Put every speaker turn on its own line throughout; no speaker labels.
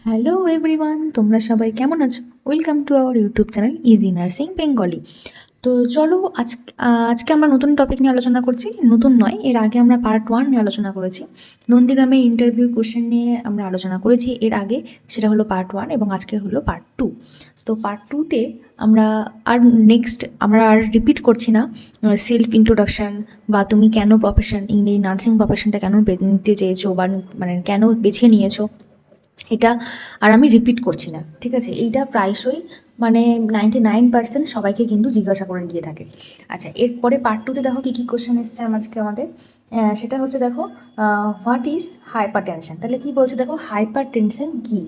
Hello everyone, তোমরা সবাই কেমন আছো? Welcome to our YouTube channel easy nursing Bengali. তো চলো আজকে আমরা নতুন টপিক নিয়ে আলোচনা করছি। নতুন নয়, এর আগে আমরা পার্ট 1 নিয়ে আলোচনা করেছি। নন্দীগ্রামে ইন্টারভিউ কোশ্চেন নিয়ে আমরা আলোচনা করেছি এর আগে, সেটা হলো পার্ট 1 এবং আজকে হলো পার্ট 2। তো পার্ট 2তে আমরা আর রিপিট করছি না সেলফ ইন্ট্রোডাকশন বা তুমি কেন এই নার্সিং প্রফেশনটা কেন নিতে চেয়েছো বা মানে কেন বেছে নিয়েছো, এটা আর আমি রিপিট করছি না, ঠিক আছে? এইটা প্রায়শই মানে 99% সবাইকে কিন্তু জিজ্ঞাসা করে দিয়ে থাকে। আচ্ছা, এরপরে পার্ট 2তে দেখো কী কী কোশ্চেন এসছে আজকে আমাদের। সেটা হচ্ছে দেখো, হোয়াট ইজ হাইপার টেনশন। তাহলে কী বলছে দেখো, হাইপার টেনশন কী?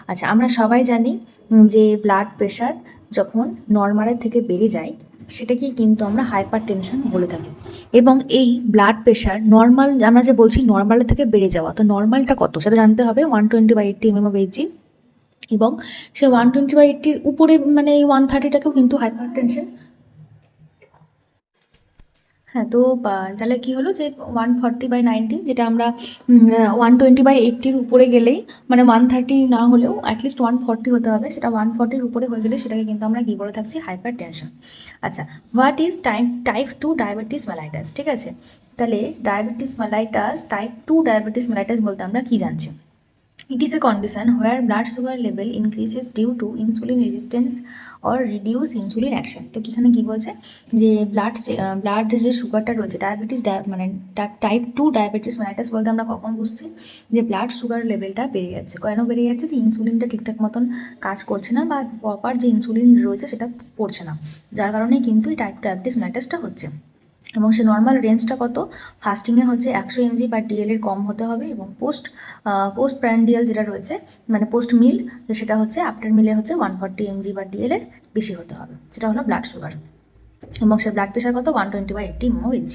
আচ্ছা, আমরা সবাই জানি যে ব্লাড প্রেশার যখন নর্মালের থেকে বেড়ে যায় সেটাকেই কিন্তু আমরা হাইপার টেনশন বলে থাকি। এবং এই ব্লাড প্রেশার নর্মাল, আমরা যে বলছি নর্মালের থেকে বেড়ে যাওয়া, তো নর্মালটা কত সেটা জানতে হবে, 120/80 mm/Hg। এবং সে 120/80-র উপরে মানে এই 130টাকেও কিন্তু হাইপার টেনশন। হ্যাঁ, তো তাহলে কী হলো যে 140/90, যেটা আমরা 120/80-র উপরে গেলেই মানে 130 না হলেও অ্যাটলিস্ট 140 হতে হবে, সেটা 140-র উপরে হয়ে গেলে সেটাকে কিন্তু আমরা কী বলে থাকছি, হাইপার টেনশন। আচ্ছা, what is type 2 diabetes mellitus, ঠিক আছে? তাহলে টাইপ 2 ডায়াবেটিস মেলাইটাস বলতে আমরা কী জানছি? It is a condition where blood sugar level increases due to insulin resistance or reduce insulin action। তো এখানে কি বলছে যে ব্লাড যে সুগারটা রয়েছে, মানে টাইপ 2 ডায়াবেটিস মেলাইটাস বলতে আমরা কখন বুঝছি যে ব্লাড সুগার লেভেলটা বেড়ে যাচ্ছে। কেন বেড়ে যাচ্ছে? যে ইনসুলিনটা ঠিকঠাক মতন কাজ করছে না বা প্রপার যে ইনসুলিন রয়েছে সেটা পড়ছে না, যার কারণে কিন্তু এই টাইপ 2 ডায়াবেটিস মেলাইটাসটা হচ্ছে। এবং সে নর্মাল রেঞ্জটা কত? ফাস্টিংয়ে হচ্ছে 100 mg/dl এর কম হতে হবে, এবং পোস্ট প্র্যান্ডিয়াল যেটা রয়েছে মানে পোস্ট মিল, সেটা হচ্ছে আফটার মিলে হচ্ছে 140 mg/dl এর বেশি হতে হবে, সেটা হলো ব্লাড সুগার। এবং সে ব্লাড প্রেশার কত? 120/80 mm/Hg।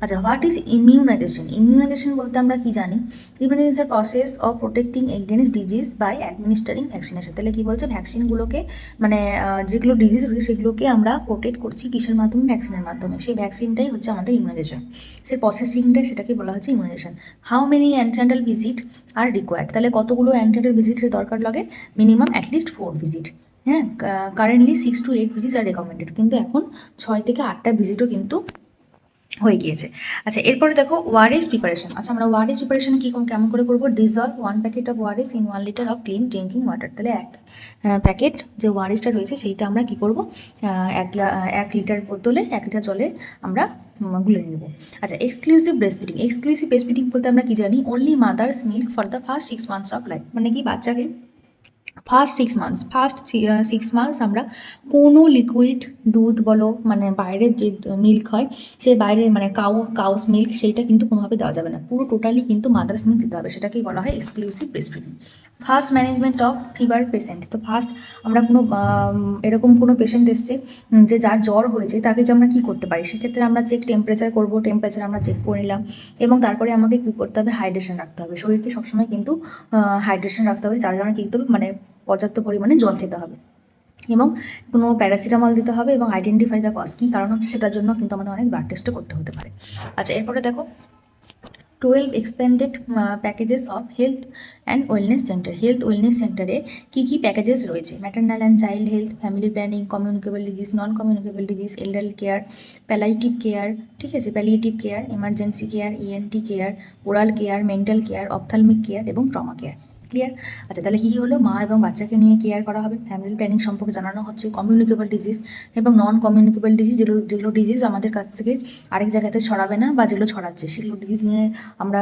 আচ্ছা, হোয়াট ইজ ইমিউনাইজেশন? ইমিউনাইজেশন বলতে আমরা কি জানি? Immunisation is the process of protecting against disease by administering vaccination. তাহলে কি বলছে, ভ্যাকসিনগুলোকে মানে যেগুলো ডিজিজ রয়েছে সেগুলোকে আমরা প্রোটেক্ট করছি কিসের মাধ্যমে? ভ্যাকসিনের মাধ্যমে। সেই ভ্যাকসিনটাই হচ্ছে আমাদের ইমিউনাইজেশন, সেই প্রসেসিংটাই সেটাকে বলা হচ্ছে immunisation. How many antenatal visit are required? তাহলে কতগুলো অ্যান্টিনাটাল ভিজিটের দরকার লাগে? Minimum at least 4 visit. হ্যাঁ, currently 6 to 8 visits are recommended, কিন্তু এখন 6 থেকে 8টা ভিজিটও কিন্তু হয়ে গিয়েছে। আচ্ছা, এরপরে দেখো ওআরএস প্রিপারেশন। আচ্ছা, আমরা ওআরএস প্রিপারেশনে কেমন করে করবো? Dissolved 1 packet of ORS in 1 litre of clean drinking water. তাহলে এক প্যাকেট যে ওআরএসটা রয়েছে সেইটা আমরা কি করব, 1 লিটার বোতলে 1 লিটার জলে আমরা গুলে নেব। আচ্ছা, এক্সক্লুসিভ ব্রেস্ট ফিডিং বলতে আমরা কি জানি? Only mother's milk for the first 6 months of life. মানে কি, বাচ্চাকে ফার্স্ট 6 মান্থস আমরা কোনো লিকুইড দুধ বলো, মানে বাইরের যে মিল্ক হয় সেই বাইরের মানে কাউস মিল্ক, সেইটা কিন্তু কোনোভাবে দেওয়া যাবে না, পুরো টোটালি কিন্তু মাদার্স মিল্ক দিতে হবে, সেটাকেই বলা হয় exclusive breast feeding. First management of fever patient. তো ফার্স্ট আমরা কোনো এরকম কোনো পেশেন্ট এসছে যে যার জ্বর হয়েছে, তাকে কি আমরা কী করতে পারি? সেক্ষেত্রে আমরা টেম্পারেচার করবো, টেম্পারেচার আমরা চেক করে নিলাম, এবং তারপরে আমাকে কী করতে হবে? হাইড্রেশন রাখতে হবে, শরীরকে সবসময় কিন্তু হাইড্রেশন রাখতে হবে, যার জন্য কী করতে হবে? মানে পর্যাপ্ত পরিমাণে জল খেতে হবে, এবং কোনো প্যারাসিটামল দিতে হবে, এবং আইডেন্টিফাই দ্য কজ, কী কারণ হচ্ছে সেটার জন্য কিন্তু আমাদের অনেক ব্লাড টেস্টও করতে হতে পারে। আচ্ছা, এরপরে দেখো 12 expended packages of health and wellness centre. Health wellness সেন্টারে কী কী প্যাকেজেস রয়েছে? Maternal and child health, family planning, communicable disease, non communicable disease, elderly care, palliative care, ঠিক আছে, palliative care, emergency care, ENT care, oral care, mental care, ophthalmic care এবং trauma care. Clear? আচ্ছা, তাহলে কী হলো? মা এবং বাচ্চাকে নিয়ে কেয়ার করা হবে। ফ্যামিলি প্ল্যানিং সম্পর্কে জানানো হচ্ছে, কমিউনিকেবল ডিজিজ এবং নন কমিউনিকেবল ডিজিজ, যেগুলো ডিজিজ আমাদের কাছ থেকে আরেক জায়গাতে ছড়াবে না বা যেগুলো ছড়াচ্ছে সেগুলো ডিজিজ নিয়ে আমরা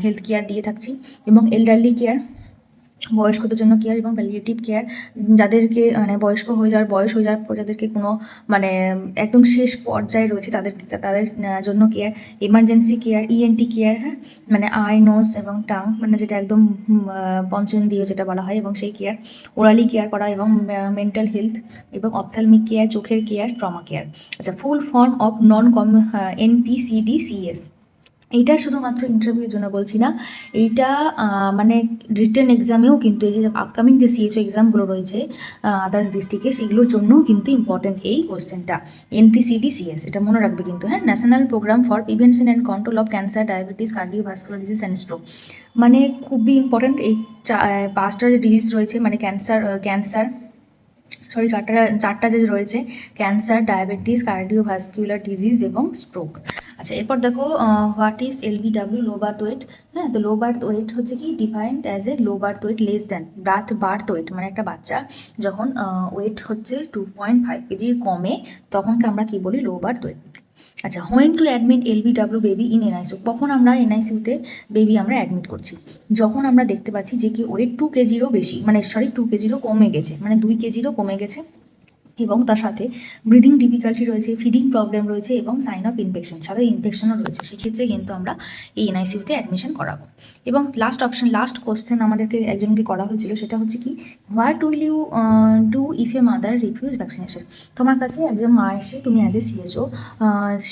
হেলথ কেয়ার দিয়ে থাকছি। এবং এল্ডারলি কেয়ার, বয়স্কদের জন্য কেয়ার, এবং প্যালিয়েটিভ কেয়ার, যাদেরকে মানে বয়স হয়ে যাওয়ার পর যাদেরকে কোনো মানে একদম শেষ পর্যায়ে রয়েছে তাদের জন্য care. Emergency care, ENT care, হ্যাঁ, মানে আই, নোজ এবং টাং, মানে যেটা একদম পঞ্চেন্দ্রিয় যেটা বলা হয়, এবং সেই কেয়ার। ওরালি কেয়ার করা, এবং মেন্টাল হেলথ, এবং অপথ্যালমিক কেয়ার, চোখের কেয়ার, ট্রমা কেয়ার। আচ্ছা, full form of non NPCDCS। এইটা শুধুমাত্র ইন্টারভিউর জন্য বলছি না, এইটা মানে রিটেন এক্সামেও কিন্তু এই যে আপকামিং যে সিএচও এক্সামগুলো রয়েছে আদার্স ডিস্ট্রিক্টে, সেগুলোর জন্যও কিন্তু ইম্পর্টেন্ট এই কোশ্চেনটা। এনপিসিডি সিএস, এটা মনে রাখবে কিন্তু, হ্যাঁ। National programme for prevention and control of cancer, diabetes, cardiovascular disease and stroke, মানে খুবই ইম্পর্টেন্ট। এই পাঁচটা যে ডিজিজ রয়েছে, মানে চারটা যে রয়েছে, ক্যান্সার, ডায়াবেটিস, কার্ডিওভাস্কুলার ডিজিজ এবং স্ট্রোক। আচ্ছা, এরপর দেখো what is LBW, low birth weight. হ্যাঁ, তো লো বার্থ ওয়েট হচ্ছে কি, defined as a low birth weight less than birth weight, মানে একটা বাচ্চা যখন ওয়েট হচ্ছে 2.5 কেজির কমে, তখনকে আমরা কি বলি, লো বার্থ ওয়েট। আচ্ছা, when to admit LBW baby in NICU, কখন আমরা এনআইসিউতে বেবি আমরা অ্যাডমিট করছি, যখন আমরা দেখতে পাচ্ছি যে কি ওয়েট 2 কেজিরও বেশি, মানে 2 কেজিরও কমে গেছে, মানে 2 কেজিরও কমে গেছে, এবং তার সাথে ব্রিদিং ডিফিকাল্টি রয়েছে, ফিডিং প্রবলেম রয়েছে এবং সাইন অফ ইনফেকশন, সাথে ইনফেকশনও রয়েছে, সেক্ষেত্রে কিন্তু আমরা এই এনআইসিউতে অ্যাডমিশন করাবো। এবং লাস্ট কোশ্চেন আমাদেরকে একজনকে করা হয়েছিল, সেটা হচ্ছে কি, what will you do if a mother refuse vaccination. তোমার কাছে একজন মা এসে, তুমি অ্যাজ এ সিএচও,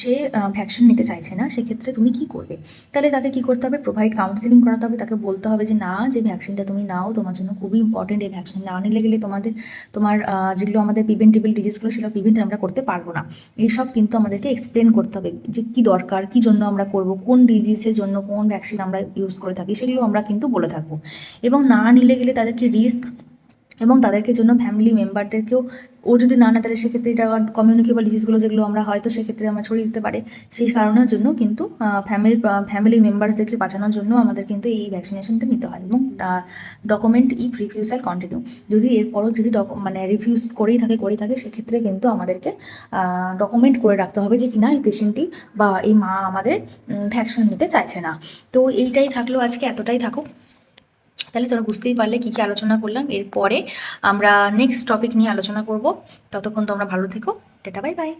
সে ভ্যাকসিন নিতে চাইছে না, সেক্ষেত্রে তুমি কি করবে? তাহলে তাকে কি করতে হবে, প্রোভাইড কাউন্সিলিং করাতে হবে, তাকে বলতে হবে যে না, যে ভ্যাকসিনটা তুমি নাও, তোমার জন্য খুবই ইম্পর্টেন্ট, এই ভ্যাকসিন না নিলে গেলে তোমার যেগুলো আমাদের প্রিভেন্টেবল ডিজিজগুলো, সেগুলো প্রিভেন্ট আমরা করতে পারবো না। এইসব কিন্তু আমাদেরকে এক্সপ্লেন করতে হবে যে কী দরকার, কী জন্য আমরা করব, কোন ডিজিজের জন্য কোন ভ্যাকসিন আমরা ইউজ করে থাকি, সেগুলো আমরা কিন্তু বলে থাকবো। এবং না নিলে গেলে তাদেরকে রিস্ক, এবং তাদেরকে জন্য ফ্যামিলি মেম্বারদেরকেও, ও যদি না নেয় তাহলে সেক্ষেত্রে এটা কমিউনিকেবল ডিজিজগুলো যেগুলো আমরা হয়তো সেক্ষেত্রে আমরা ছড়িয়ে দিতে পারে, সেই কারণের জন্য কিন্তু ফ্যামিলি মেম্বারসদেরকে বাঁচানোর জন্য আমাদের কিন্তু এই ভ্যাকসিনেশনটা নিতে হয়। এবং ডকুমেন্ট ইফ রিফিউজাল কন্টিনিউ, যদি এরপরও যদি মানে রিফিউজ করেই থাকে সেক্ষেত্রে কিন্তু আমাদেরকে ডকুমেন্ট করে রাখতে হবে যে কিনা এই পেশেন্টটি বা এই মা আমাদের ভ্যাকসিন নিতে চাইছে না। তো এইটাই থাকলো আজকে, এতটাই থাকুক। তাহলে তোমরা বুঝতেই পারলে কী কী আলোচনা করলাম। এরপরে আমরা নেক্সট টপিক নিয়ে আলোচনা করব। ততক্ষণ তোমরা ভালো থেকো। Tata, bye bye.